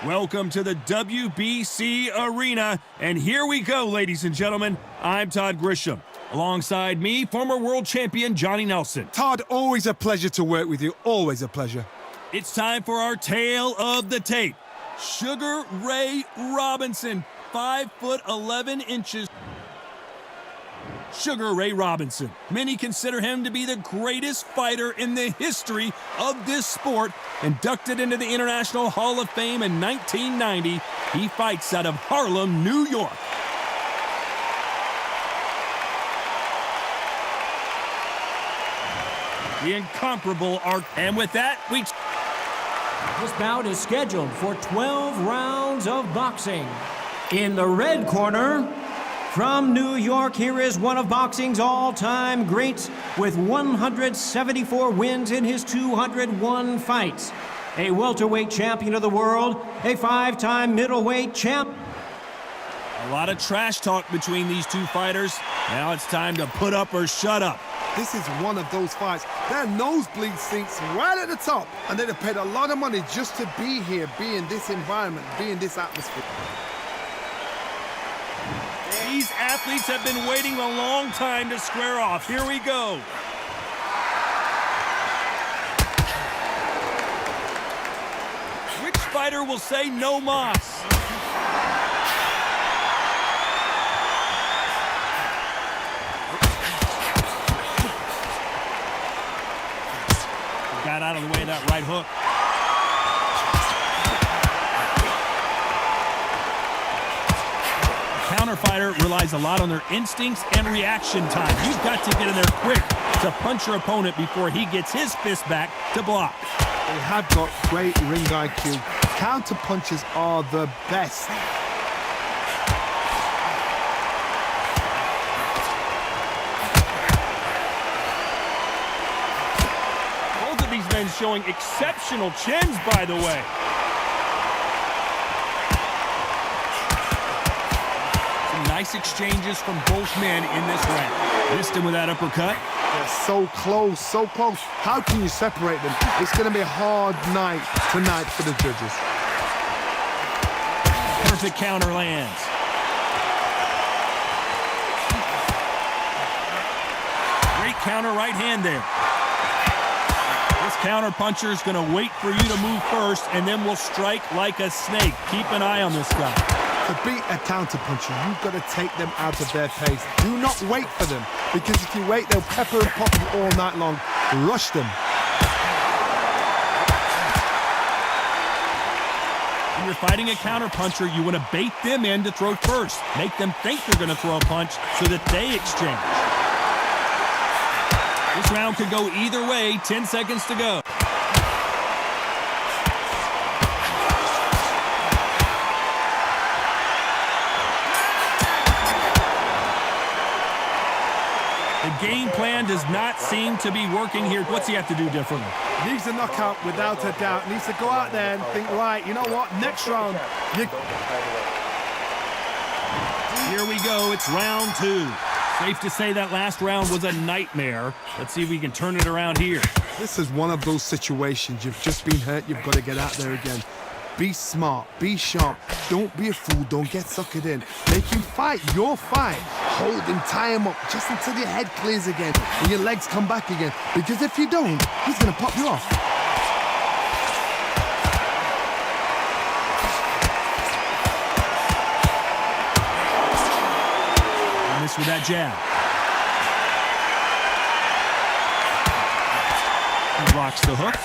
Welcome to the WBC Arena, and here we go, ladies and gentlemen. I'm Todd Grisham. Alongside me, former world champion Johnny Nelson. Todd, always a pleasure to work with you, always a pleasure. It's time for our tale of the tape. Sugar Ray Robinson, 5'11". Sugar Ray Robinson. Many consider him to be the greatest fighter in the history of this sport. Inducted into the International Hall of Fame in 1990, he fights out of Harlem, New York. The incomparable Art. And with that, This bout is scheduled for 12 rounds of boxing. In the red corner, from New York, here is one of boxing's all-time greats with 174 wins in his 201 fights. A welterweight champion of the world, a 5-time middleweight champ. A lot of trash talk between these two fighters. Now it's time to put up or shut up. This is one of those fights. There are nosebleed seats right at the top, and they'd have paid a lot of money just to be here, be in this environment, be in this atmosphere. These athletes have been waiting a long time to square off. Here we go. Which fighter will say no mas? Got out of the way of that right hook. Counter fighter relies a lot on their instincts and reaction time. You've got to get in there quick to punch your opponent before he gets his fist back to block. They have got great ring IQ. Counter punches are the best. Both of these men showing exceptional chins, by the way. Nice exchanges from both men in this round. Missed him with that uppercut. They're so close, so close. How can you separate them? It's going to be a hard night tonight for the judges. Perfect counter lands. Great counter right hand there. This counter puncher is going to wait for you to move first, and then will strike like a snake. Keep an eye on this guy. To beat a counter-puncher, you've got to take them out of their pace. Do not wait for them, because if you wait, they'll pepper and pop you all night long. Rush them. When you're fighting a counter-puncher, you want to bait them in to throw first. Make them think they're going to throw a punch so that they exchange. This round could go either way. 10 seconds to go. The game plan does not seem to be working here. What's he have to do differently? Needs a knockout without a doubt. Needs to go out there and think, right, you know what, next round. Here we go, it's round 2. Safe to say that last round was a nightmare. Let's see if we can turn it around here. This is one of those situations. You've just been hurt, you've got to get out there again. Be smart, be sharp, don't be a fool, don't get suckered in. Make him fight your fight. Hold him, tie him up, just until your head clears again and your legs come back again. Because if you don't, he's going to pop you off. Miss with that jab. He blocks the hook.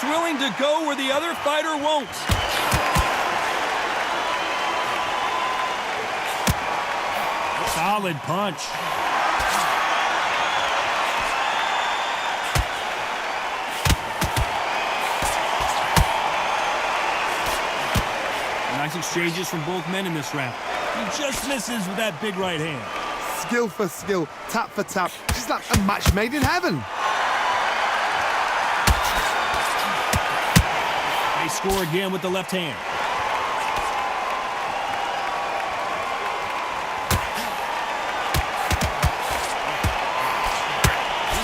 Willing to go where the other fighter won't. Solid punch. Nice exchanges from both men in this round. He just misses with that big right hand. Skill for skill, tap for tap. Just like a match made in heaven. They score again with the left hand.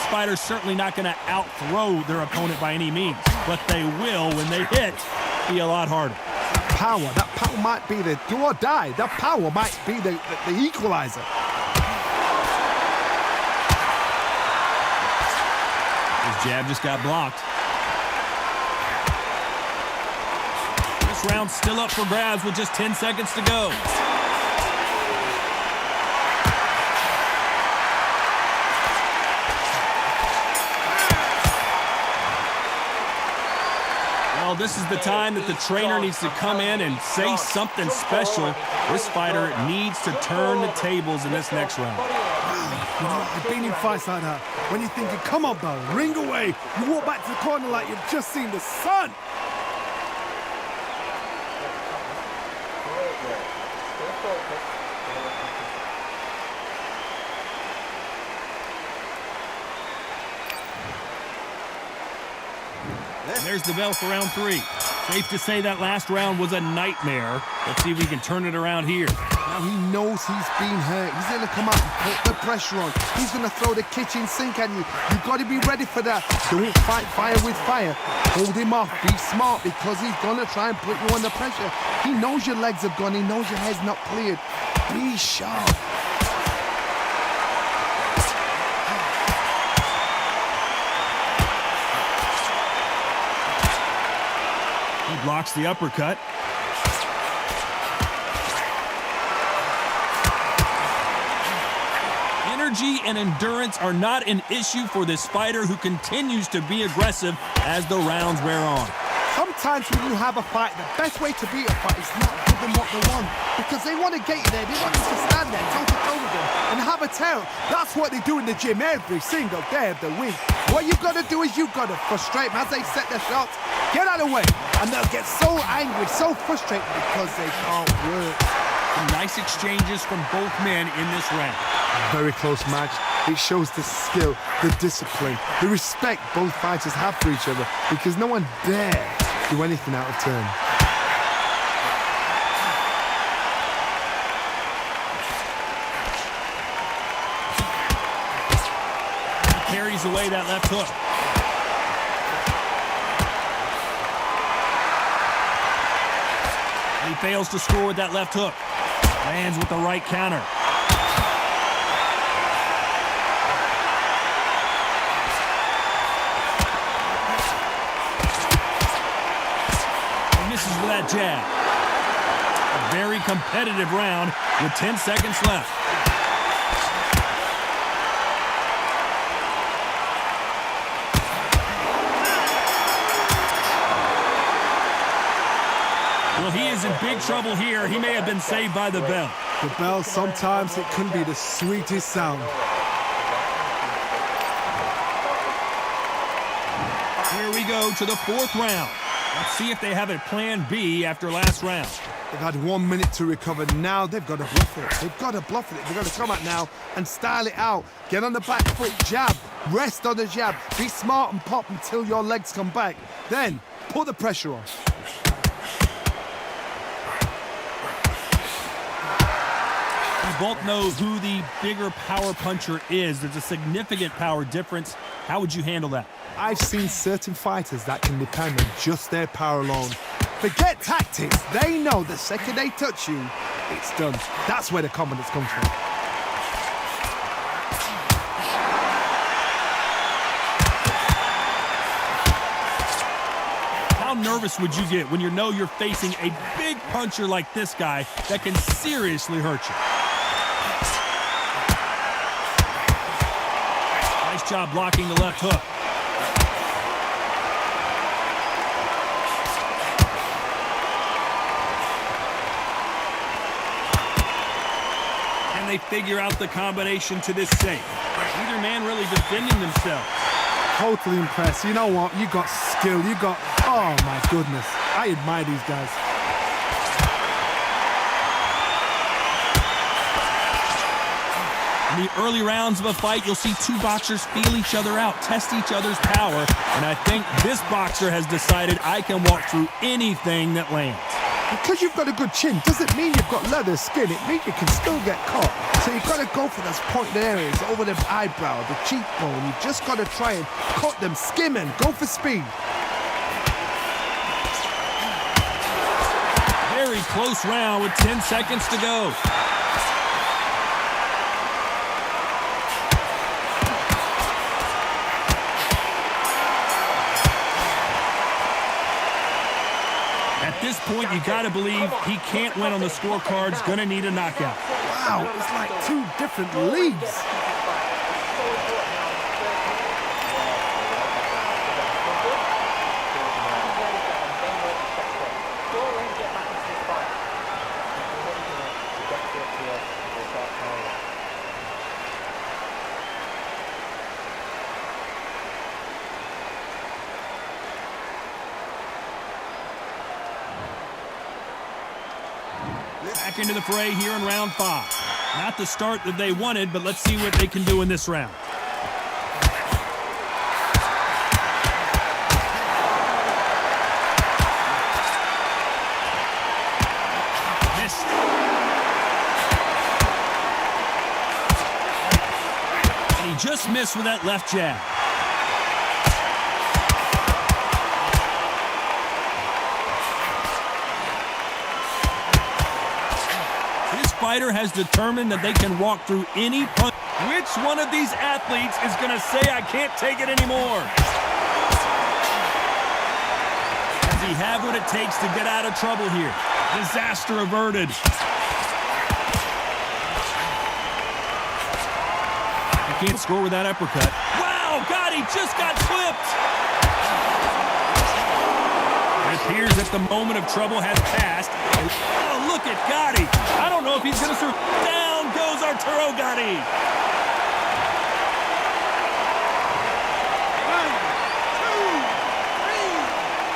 fighter's certainly not going to out-throw their opponent by any means, but they will, when they hit, be a lot harder. That power might be the do or die. That power might be the equalizer. His jab just got blocked. This round's still up for grabs with just 10 seconds to go. Well, this is the time that the trainer needs to come in and say something special. This fighter needs to turn the tables in this next round. You know, I've been in fights like that. When you're thinking, come on, Bell, ring away. You walk back to the corner like you've just seen the sun. There's the bell for round 3. Safe to say that last round was a nightmare. Let's see if we can turn it around here. Now he knows he's been hurt. He's going to come out and put the pressure on. He's going to throw the kitchen sink at you. You've got to be ready for that. Don't fight fire with fire. Hold him off. Be smart because he's going to try and put you under pressure. He knows your legs have gone. He knows your head's not cleared. Be sharp. Blocks the uppercut. Energy and endurance are not an issue for this fighter who continues to be aggressive as the rounds wear on. Sometimes when you have a fight, the best way to beat a fight is not give them what they want. Because they want to get you there. They want you to stand there, toe-to-toe with them, and have a tail. That's what they do in the gym every single day of the week. What you've got to do is you've got to frustrate them as they set their shots. Get out of the way. And they'll get so angry, so frustrated because they can't work. Some nice exchanges from both men in this round. Very close match. It shows the skill, the discipline, the respect both fighters have for each other because no one dare do anything out of turn. He carries away that left hook. He fails to score with that left hook. Lands with the right counter. He misses with that jab. A very competitive round with 10 seconds left. Well, he is in big trouble here. He may have been saved by the bell. The bell, sometimes it can be the sweetest sound. Here we go to the 4th round. Let's see if they have a plan B after last round. They've had 1 minute to recover. Now they've got to bluff it. They've got to bluff it. They've got to come out now and style it out. Get on the back foot, jab. Rest on the jab. Be smart and pop until your legs come back. Then put the pressure on. We both know who the bigger power puncher is. There's a significant power difference. How would you handle that? I've seen certain fighters that can depend on just their power alone. Forget tactics. They know the second they touch you, it's done. That's where the confidence comes from. How nervous would you get when you know you're facing a big puncher like this guy that can seriously hurt you? Nice job blocking the left hook. Can they figure out the combination to this safe? Neither man really defending themselves. Totally impressed. You know what? You got skill. You got... Oh, my goodness. I admire these guys. In the early rounds of a fight, you'll see two boxers feel each other out, test each other's power, and I think this boxer has decided I can walk through anything that lands. Because you've got a good chin doesn't mean you've got leather skin. It means you can still get caught. So you've got to go for those pointed areas over the eyebrow, the cheekbone. You've just got to try and cut them, skim and go for speed. Very close round with 10 seconds to go. At this point, you got to believe he can't win on the scorecard's going to need a knockout. Wow, it's like two different leagues. Back into the fray here in round 5. Not the start that they wanted, but let's see what they can do in this round. Missed. And he just missed with that left jab. Fighter has determined that they can walk through any punch. Which one of these athletes is going to say, I can't take it anymore? Does he have what it takes to get out of trouble here? Disaster averted. He can't score with that uppercut. Wow, Gatti just got clipped. It appears that the moment of trouble has passed. Oh, look at Gatti. I don't know if he's going to survive. Down goes Arturo Gatti. 1, 2, 3,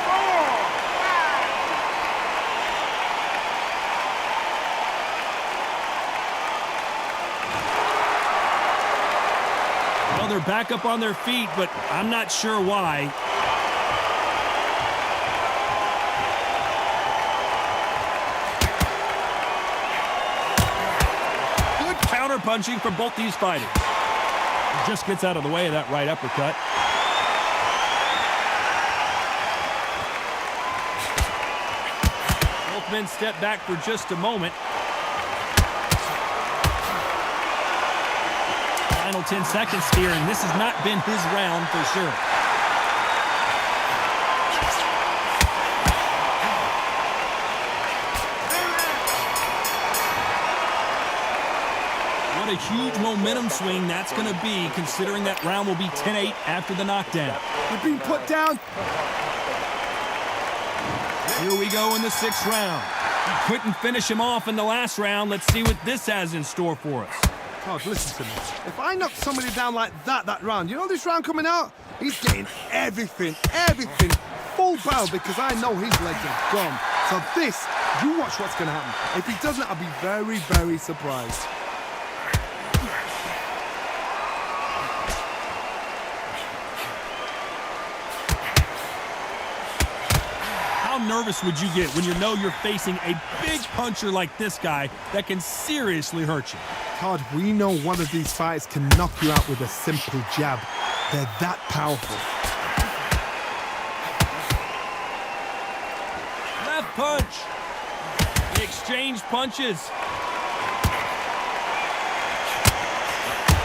4, 5. Well, they're back up on their feet, but I'm not sure why. Punching from both these fighters. He just gets out of the way of that right uppercut. Both men step back for just a moment. Final 10 seconds here, and this has not been his round for sure. What a huge momentum swing that's going to be, considering that round will be 10-8 after the knockdown. You're being put down. Here we go in the 6th round. He couldn't finish him off in the last round. Let's see what this has in store for us. God, listen to me. If I knock somebody down like that round, you know this round coming out? He's getting everything, full barrel, because I know his legs are gone. So this, you watch what's going to happen. If he doesn't, I'll be very, very surprised. How nervous would you get when you know you're facing a big puncher like this guy that can seriously hurt you? Todd, we know one of these fighters can knock you out with a simple jab. They're that powerful. Left punch. They exchange punches.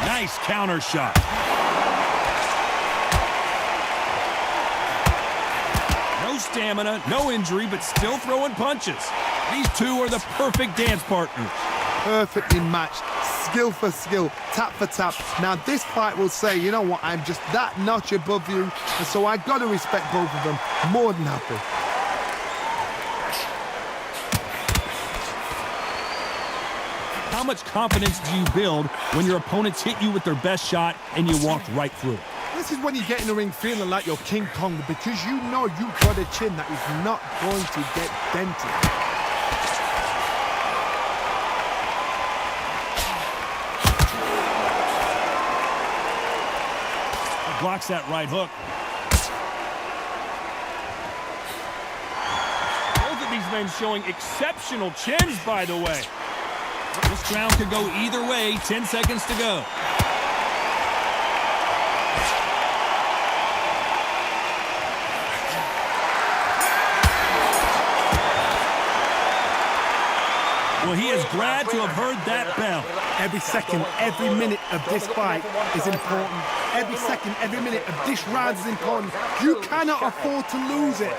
Nice counter shot. No stamina, no injury, but still throwing punches. These two are the perfect dance partners. Perfectly matched, skill for skill, tap for tap. Now this fight will say, you know what, I'm just that notch above you, and so I got to respect both of them. More than happy. How much confidence do you build when your opponents hit you with their best shot and you walked right through it? This is when you get in the ring feeling like you're King Kong, because you know you've got a chin that is not going to get dented. Blocks that right hook. Both of these men showing exceptional chins, by the way. This round could go either way. 10 seconds to go. Well, he is glad to have heard that bell. Every second, every minute of this fight is important. Every second, every minute of this round is important. You cannot afford to lose it.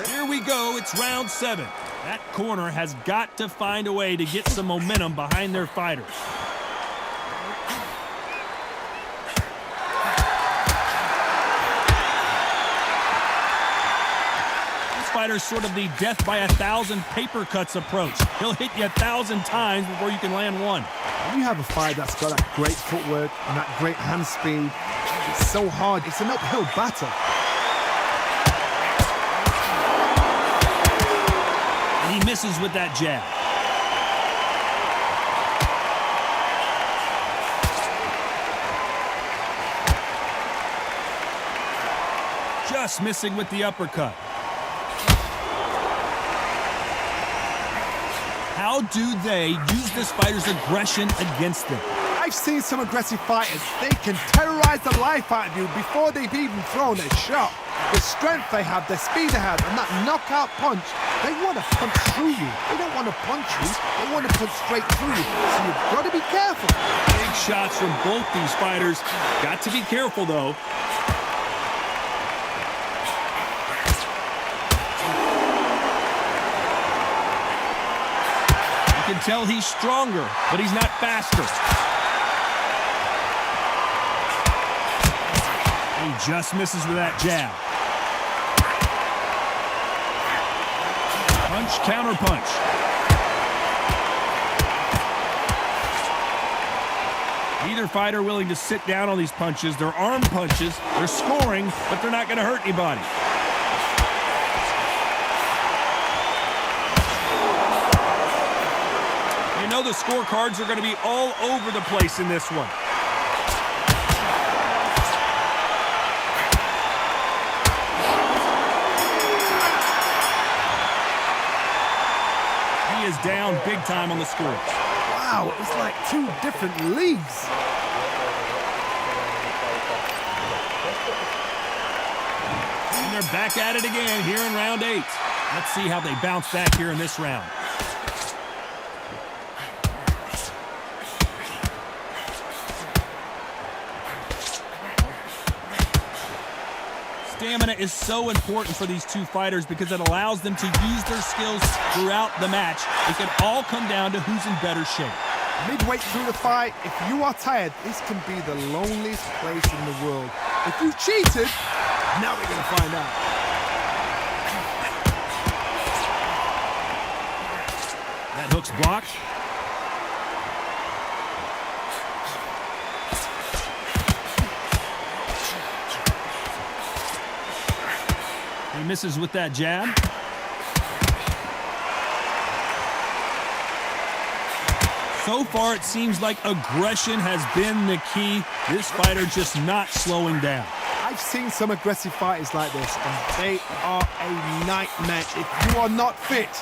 Here we go, it's round 7. That corner has got to find a way to get some momentum behind their fighters. This fighter's sort of the death by 1,000 paper cuts approach. He'll hit you 1,000 times before you can land one. When you have a fighter that's got that great footwork and that great hand speed, it's so hard. It's an uphill battle. He misses with that jab. Just missing with the uppercut. How do they use this fighter's aggression against them? I've seen some aggressive fighters. They can terrorize the life out of you before they've even thrown a shot. The strength they have, the speed they have, and that knockout punch, they want to punch through you. They don't want to punch you, they want to punch straight through you. So you've got to be careful. Big shots from both these fighters. Got to be careful, though. You can tell he's stronger, but he's not faster. He just misses with that jab. Punch, counter punch. Neither fighter willing to sit down on these punches. They're arm punches. They're scoring, but they're not going to hurt anybody. You know the scorecards are going to be all over the place in this one. Is down big time on the scores. Wow, it's like two different leagues. And they're back at it again here in round 8. Let's see how they bounce back here in this round. Stamina is so important for these two fighters because it allows them to use their skills throughout the match. It can all come down to who's in better shape. Midway through the fight, if you are tired, this can be the loneliest place in the world. If you cheated, now we're going to find out. That hook's blocked. He misses with that jab. So far, it seems like aggression has been the key. This fighter just not slowing down. I've seen some aggressive fighters like this, and they are a nightmare. If you are not fit,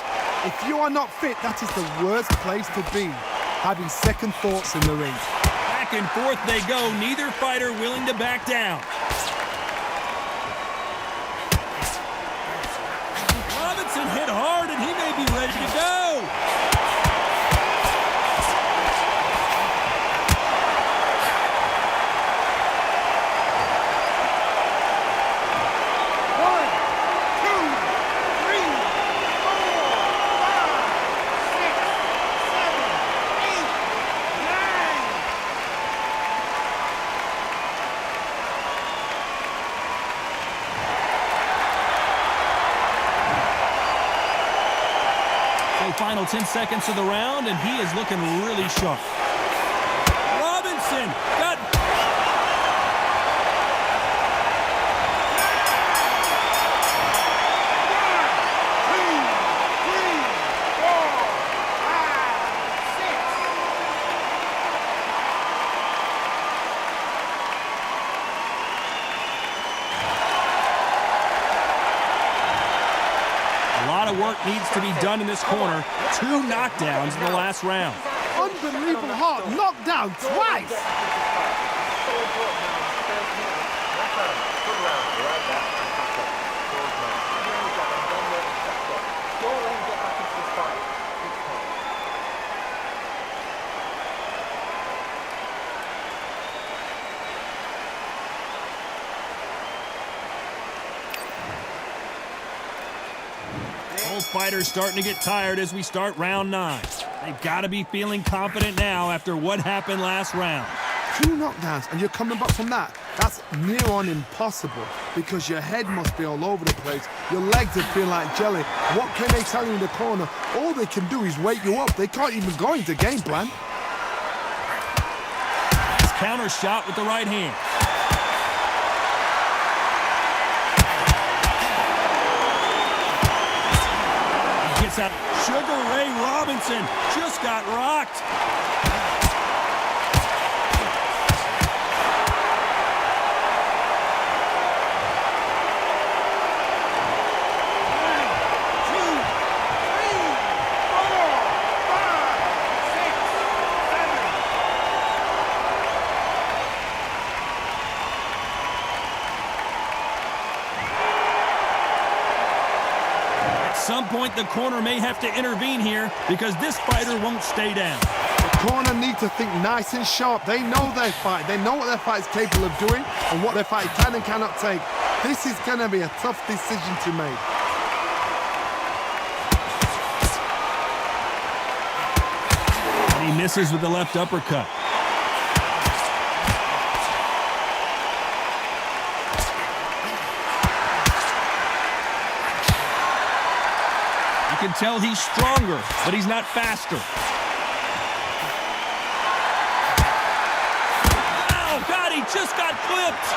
that is the worst place to be, having second thoughts in the ring. Back and forth they go, neither fighter willing to back down. Robinson hit hard, and he may be ready to go. Final 10 seconds of the round, and he is looking really sharp. Robinson got of work needs to be done in this corner. 2 knockdowns in the last round. Unbelievable hard knockdown twice. Both fighters starting to get tired as we start round 9. They've got to be feeling confident now after what happened last round. 2 knockdowns and you're coming back from that. That's near on impossible because your head must be all over the place. Your legs would feel like jelly. What can they tell you in the corner? All they can do is wake you up. They can't even go into game plan. His counter shot with the right hand. Gets out. Sugar Ray Robinson just got rocked. At some point, the corner may have to intervene here because this fighter won't stay down. The corner need to think nice and sharp. They know their fight. They know what their fight is capable of doing and what their fight can and cannot take. This is going to be a tough decision to make. And he misses with the left uppercut. You can tell he's stronger, but he's not faster. Oh, God, he just got clipped.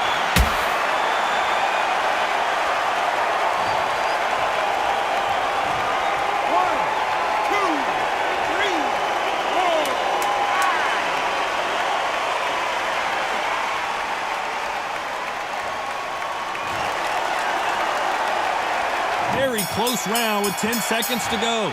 Very close round with 10 seconds to go.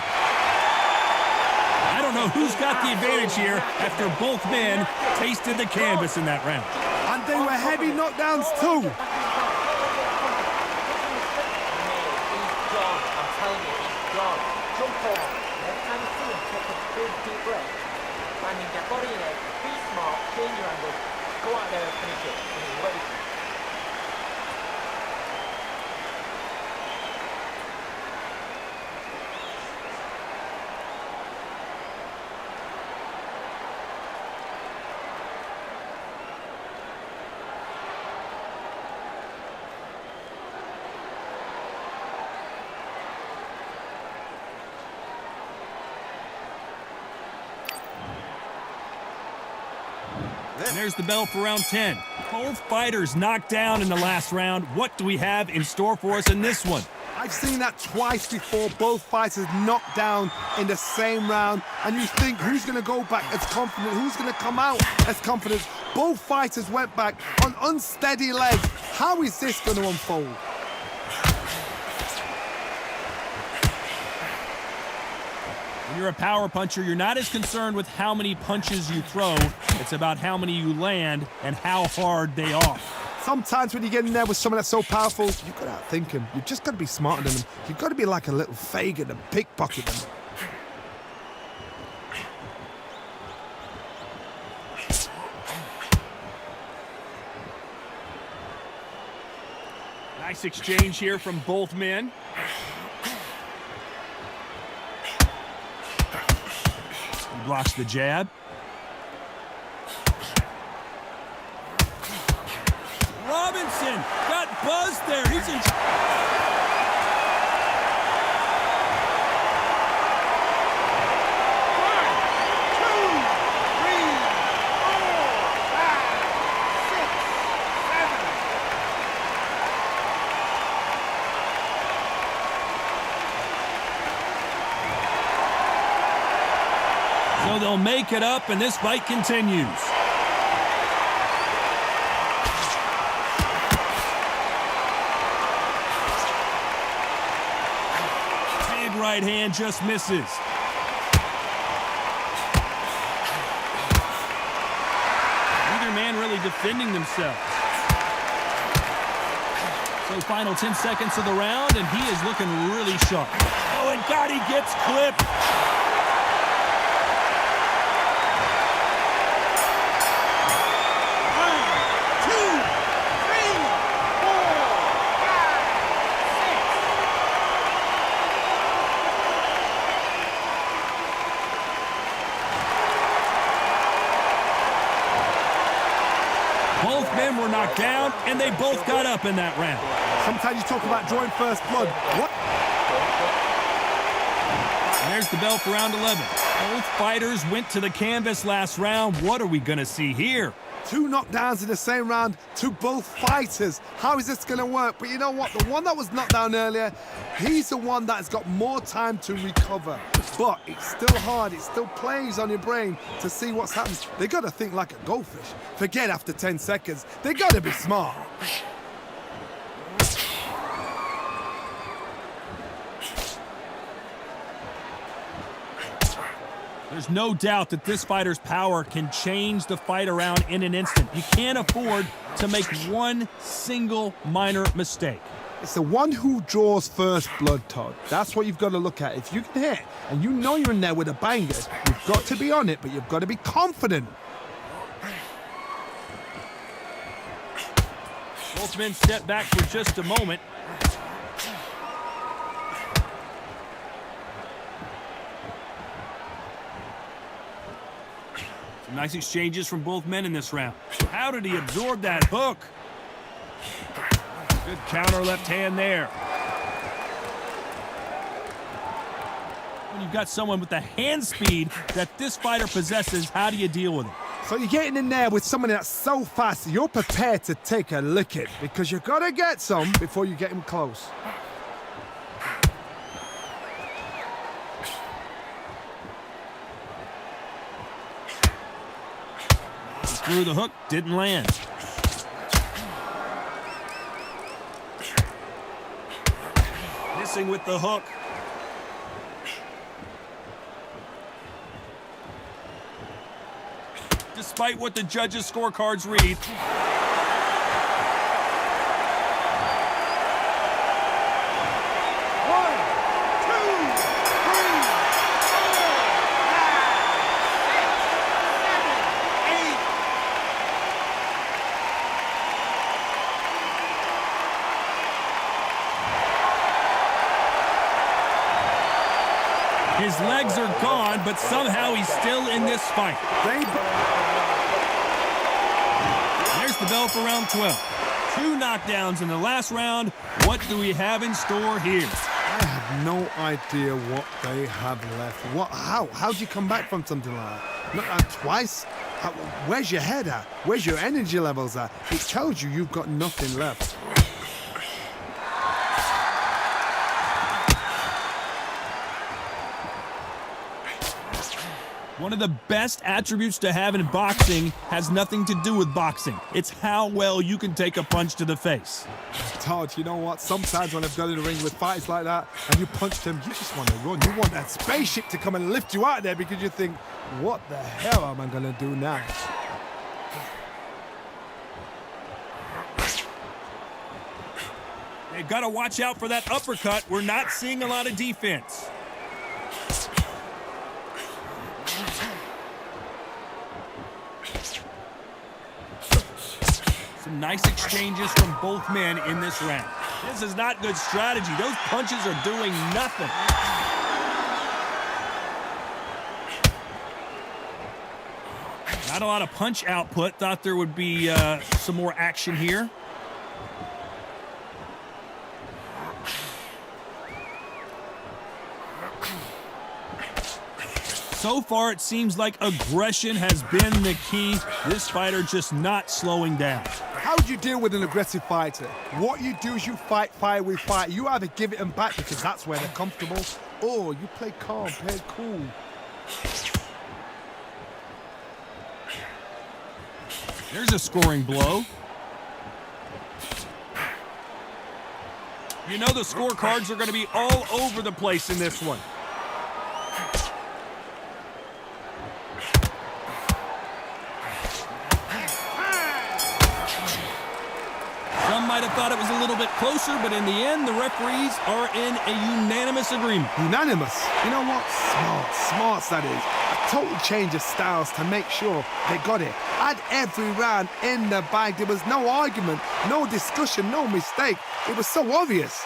I don't know who's got the advantage here after both men tasted the canvas in that round. And they were heavy knockdowns too. He's gone. I'm telling you, he's gone. Jump over. Every time you see him, take a big deep breath. Landing your body in it. Be smart. Change your angle. Go out there and finish it. And he's ready. And there's the bell for round 10. Both fighters knocked down in the last round. What do we have in store for us in this one? I've seen that twice before. Both fighters knocked down in the same round. And you think, who's going to go back as confident? Who's going to come out as confident? Both fighters went back on unsteady legs. How is this going to unfold? When you're a power puncher, you're not as concerned with how many punches you throw. It's about how many you land and how hard they are. Sometimes when you get in there with someone that's so powerful, you've got to outthink him. You've just got to be smarter than him. You've got to be like a little Fagin and pickpocket him. Nice exchange here from both men. He blocks the jab. Robinson got buzzed there. He's in. So they'll make it up, and this fight continues. right hand just misses. Neither man really defending themselves. So final 10 seconds of the round, and he is looking really sharp. Oh, and Gatti gets clipped. Both men were knocked down, and they both got up in that round. Sometimes you talk about drawing first blood. What? And there's the bell for round 11. Both fighters went to the canvas last round. What are we going to see here? 2 knockdowns in the same round to both fighters. How is this going to work? But you know what? The one that was knocked down earlier, he's the one that's got more time to recover. But it's still hard. It still plays on your brain to see what's happening. They got to think like a goldfish. Forget after 10 seconds. They got to be smart. There's no doubt that this fighter's power can change the fight around in an instant. You can't afford to make one single minor mistake. It's the one who draws first blood, Todd. That's what you've got to look at. If you can hit, and you know you're in there with a banger, you've got to be on it, but you've got to be confident. Both men step back for just a moment. Some nice exchanges from both men in this round. How did he absorb that hook? Good counter left hand there. When you've got someone with the hand speed that this fighter possesses, how do you deal with it? So you're getting in there with someone that's so fast, you're prepared to take a licking because you've got to get some before you get him close. Through the hook, didn't land. Missing with the hook. Despite what the judges' scorecards read. His legs are gone, but somehow he's still in this fight. There's the bell for round 12. 2 knockdowns in the last round. What do we have in store here? I have no idea what they have left. How do you come back from something like that? Not twice? Where's your head at? Where's your energy levels at? It tells you you've got nothing left. One of the best attributes to have in boxing has nothing to do with boxing. It's how well you can take a punch to the face. Todd, you know what? Sometimes when I've got in the ring with fights like that and you punch them, you just want to run. You want that spaceship to come and lift you out of there because you think, what the hell am I going to do now? They've got to watch out for that uppercut. We're not seeing a lot of defense. Some nice exchanges from both men in this round. This is not good strategy. Those punches are doing nothing. Not a lot of punch output. Thought there would be some more action here. So far, it seems like aggression has been the key. This fighter just not slowing down. How do you deal with an aggressive fighter? What you do is you fight fire with fire. You either give it them back because that's where they're comfortable, or you play calm, play cool. There's a scoring blow. You know the scorecards are going to be all over the place in this one. Some might have thought it was a little bit closer, but in the end, the referees are in a unanimous agreement. Unanimous? You know what? Smarts that is. A total change of styles to make sure they got it. Had every round in the bag. There was no argument, no discussion, no mistake. It was so obvious.